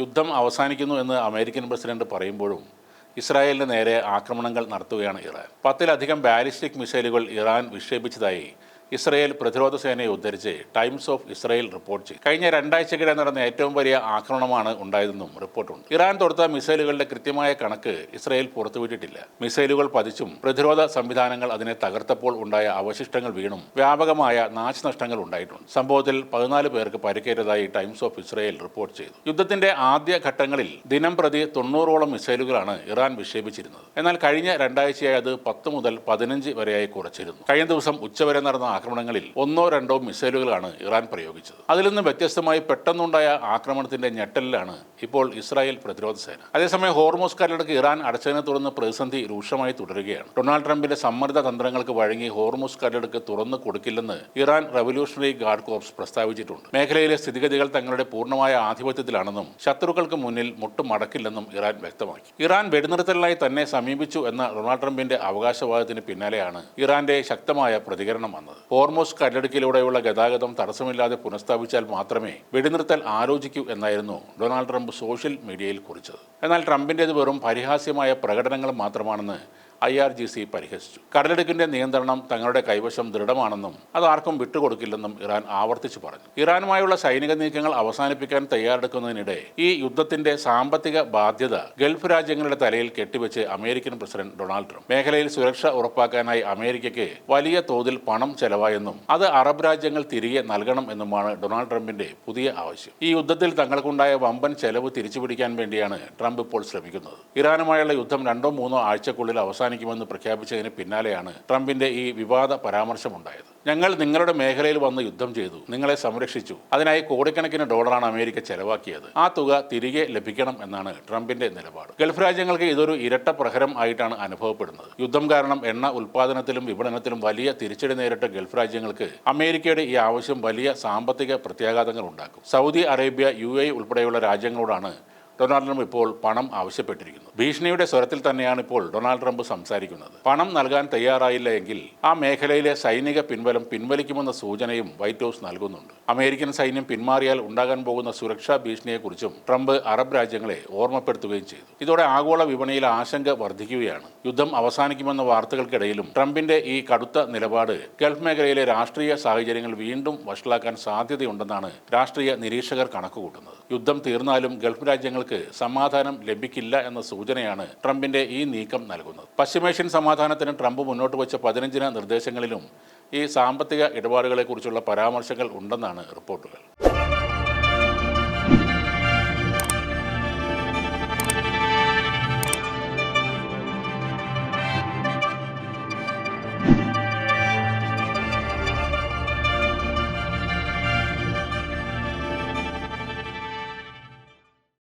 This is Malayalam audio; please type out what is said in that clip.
യുദ്ധം അവസാനിക്കുന്നു എന്ന് അമേരിക്കൻ പ്രസിഡന്റ് പറയുമ്പോഴും ഇസ്രായേലിന് നേരെ ആക്രമണങ്ങൾ നടത്തുകയാണ് ഇറാൻ. 10-ലധികം ബാലിസ്റ്റിക് മിസൈലുകൾ ഇറാൻ വിക്ഷേപിച്ചതായി ഇസ്രായേൽ പ്രതിരോധ സേനയെ ഉദ്ധരിച്ച് ടൈംസ് ഓഫ് ഇസ്രായേൽ റിപ്പോർട്ട് ചെയ്തു. കഴിഞ്ഞ 2 ആഴ്ചക്കിടെ നടന്ന ഏറ്റവും വലിയ ആക്രമണമാണ് ഉണ്ടായതെന്നും റിപ്പോർട്ടുണ്ട്. ഇറാൻ തൊടുത്ത മിസൈലുകളുടെ കൃത്യമായ കണക്ക് ഇസ്രായേൽ പുറത്തുവിട്ടിട്ടില്ല. മിസൈലുകൾ പതിച്ചും പ്രതിരോധ സംവിധാനങ്ങൾ അതിനെ തകർത്തപ്പോൾ ഉണ്ടായ അവശിഷ്ടങ്ങൾ വീണും വ്യാപകമായ നാശനഷ്ടങ്ങൾ ഉണ്ടായിട്ടുണ്ട്. സംഭവത്തിൽ 14 പേർക്ക് പരിക്കേറ്റതായി ടൈംസ് ഓഫ് ഇസ്രായേൽ റിപ്പോർട്ട് ചെയ്തു. യുദ്ധത്തിന്റെ ആദ്യ ഘട്ടങ്ങളിൽ ദിനം പ്രതി 90ഓളം മിസൈലുകളാണ് ഇറാൻ വിക്ഷേപിച്ചിരുന്നത്. എന്നാൽ കഴിഞ്ഞ 2 ആഴ്ചയായി അത് 10 മുതൽ 15 വരെയായി കുറച്ചിരുന്നു. കഴിഞ്ഞ ദിവസം ഉച്ചവരെ നടന്ന ആക്രമണങ്ങളിൽ 1-2 മിസൈലുകളാണ് ഇറാൻ പ്രയോഗിച്ചത്. അതിൽ നിന്ന് വ്യത്യസ്തമായി പെട്ടെന്നുണ്ടായ ആക്രമണത്തിന്റെ ഞെട്ടലിലാണ് ഇപ്പോൾ ഇസ്രായേൽ പ്രതിരോധ സേന. അതേസമയം ഹോർമൂസ് കടലിടുക്ക് ഇറാൻ അടച്ചതിനെ തുടർന്ന് പ്രതിസന്ധി രൂക്ഷമായി തുടരുകയാണ്. ഡൊണാൾഡ് ട്രംപിന്റെ സമ്മർദ്ദ തന്ത്രങ്ങൾക്ക് വഴങ്ങി ഹോർമൂസ് കടലിടുക്ക് തുറന്നു കൊടുക്കില്ലെന്ന് ഇറാൻ റവല്യൂഷണറി ഗാർഡ് കോർപ്സ് പ്രസ്താവിച്ചിട്ടുണ്ട്. മേഖലയിലെ സ്ഥിതിഗതികൾ തങ്ങളുടെ പൂർണ്ണമായ ആധിപത്യത്തിലാണെന്നും ശത്രുക്കൾക്ക് മുന്നിൽ മുട്ടുമടക്കില്ലെന്നും ഇറാൻ വ്യക്തമാക്കി. ഇറാൻ വെടിനിർത്തലിനായി തന്നെ സമീപിച്ചു എന്ന ഡൊണാൾഡ് ട്രംപിന്റെ അവകാശവാദത്തിന് പിന്നാലെയാണ് ഇറാന്റെ ശക്തമായ പ്രതികരണം വന്നത്. ഹോർമൂസ് കടലിടുക്കിലൂടെയുള്ള ഗതാഗതം തടസ്സമില്ലാതെ പുനഃസ്ഥാപിച്ചാൽ മാത്രമേ വെടിനിർത്തൽ ആലോചിക്കൂ എന്നായിരുന്നു ഡൊണാൾഡ് ട്രംപ് സോഷ്യൽ മീഡിയയിൽ കുറിച്ചത്. എന്നാൽ ട്രംപിൻ്റേത് വെറും പരിഹാസ്യമായ പ്രകടനങ്ങൾ മാത്രമാണെന്ന് IRGC പരിഹസിച്ചു. കടലിടുക്കിന്റെ നിയന്ത്രണം തങ്ങളുടെ കൈവശം ദൃഢമാണെന്നും അത് ആർക്കും വിട്ടുകൊടുക്കില്ലെന്നും ഇറാൻ ആവർത്തിച്ചു പറഞ്ഞു. ഇറാനുമായുള്ള സൈനിക നീക്കങ്ങൾ അവസാനിപ്പിക്കാൻ തയ്യാറെടുക്കുന്നതിനിടെ ഈ യുദ്ധത്തിന്റെ സാമ്പത്തിക ബാധ്യത ഗൾഫ് രാജ്യങ്ങളുടെ തലയിൽ കെട്ടിവെച്ച് അമേരിക്കൻ പ്രസിഡന്റ് ഡൊണാൾഡ് ട്രംപ് മേഖലയിൽ സുരക്ഷ ഉറപ്പാക്കാനായി അമേരിക്കയ്ക്ക് വലിയ തോതിൽ പണം ചെലവായെന്നും അത് അറബ് രാജ്യങ്ങൾ തിരികെ നൽകണം എന്നുമാണ് ഡൊണാൾഡ് ട്രംപിന്റെ പുതിയ ആവശ്യം. ഈ യുദ്ധത്തിൽ തങ്ങൾക്കുണ്ടായ വമ്പൻ ചെലവ് തിരിച്ചുപിടിക്കാൻ വേണ്ടിയാണ് ട്രംപ് ഇപ്പോൾ ശ്രമിക്കുന്നത്. ഇറാനുമായുള്ള യുദ്ധം 2-3 ആഴ്ചക്കുള്ളിൽ അവസാനിക്കുമെന്ന് പ്രഖ്യാപിച്ചതിന് പിന്നാലെയാണ് ട്രംപിന്റെ ഈ വിവാദ പരാമർശമുണ്ടായത്. ഞങ്ങൾ നിങ്ങളുടെ മേഖലയിൽ വന്ന് യുദ്ധം ചെയ്തു, നിങ്ങളെ സംരക്ഷിച്ചു, അതിനായി കോടിക്കണക്കിന് ഡോളറാണ് അമേരിക്ക ചെലവാക്കിയത്, ആ തുക തിരികെ ലഭിക്കണം എന്നാണ് ട്രംപിന്റെ നിലപാട്. ഗൾഫ് രാജ്യങ്ങൾക്ക് ഇതൊരു ഇരട്ട പ്രഹരം ആയിട്ടാണ് അനുഭവപ്പെടുന്നത്. യുദ്ധം കാരണം എണ്ണ ഉൽപ്പാദനത്തിലും വിപണനത്തിലും വലിയ തിരിച്ചടി നേരിട്ട ഗൾഫ് രാജ്യങ്ങൾക്ക് അമേരിക്കയുടെ ഈ ആവശ്യം വലിയ സാമ്പത്തിക പ്രത്യാഘാതങ്ങൾ ഉണ്ടാക്കും. സൗദി അറേബ്യ, UAE ഉൾപ്പെടെയുള്ള രാജ്യങ്ങളോടാണ് ഡൊണാൾഡ് ട്രംപ് ഇപ്പോൾ പണം ആവശ്യപ്പെട്ടിരിക്കുന്നു. ഭീഷണിയുടെ സ്വരത്തിൽ തന്നെയാണ് ഇപ്പോൾ ഡൊണാൾഡ് ട്രംപ് സംസാരിക്കുന്നത്. പണം നൽകാൻ തയ്യാറായില്ല എങ്കിൽ ആ മേഖലയിലെ സൈനിക പിൻബലം പിൻവലിക്കുമെന്ന സൂചനയും വൈറ്റ് ഹൗസ് നൽകുന്നുണ്ട്. അമേരിക്കൻ സൈന്യം പിന്മാറിയാൽ ഉണ്ടാകാൻ പോകുന്ന സുരക്ഷാ ഭീഷണിയെക്കുറിച്ചും ട്രംപ് അറബ് രാജ്യങ്ങളെ ഓർമ്മപ്പെടുത്തുകയും ചെയ്തു. ഇതോടെ ആഗോള വിപണിയിൽ ആശങ്ക വർദ്ധിക്കുകയാണ്. യുദ്ധം അവസാനിക്കുമെന്ന വാർത്തകൾക്കിടയിലും ട്രംപിന്റെ ഈ കടുത്ത നിലപാട് ഗൾഫ് മേഖലയിലെ രാഷ്ട്രീയ സാഹചര്യങ്ങൾ വീണ്ടും വഷളാക്കാൻ സാധ്യതയുണ്ടെന്നാണ് രാഷ്ട്രീയ നിരീക്ഷകർ കണക്കുകൂട്ടുന്നത്. യുദ്ധം തീർന്നാലും ഗൾഫ് രാജ്യങ്ങൾക്ക് സമാധാനം ലഭിക്കില്ല എന്ന സൂചനയാണ് ട്രംപിന്റെ ഈ നീക്കം നൽകുന്നത്. പശ്ചിമേഷ്യൻ സമാധാനത്തിന് ട്രംപ് മുന്നോട്ട് വെച്ച 15 നിർദ്ദേശങ്ങളിലും ഈ സാമ്പത്തിക ഇടപാടുകളെക്കുറിച്ചുള്ള പരാമർശങ്ങൾ ഉണ്ടെന്നാണ് റിപ്പോർട്ടുകൾ.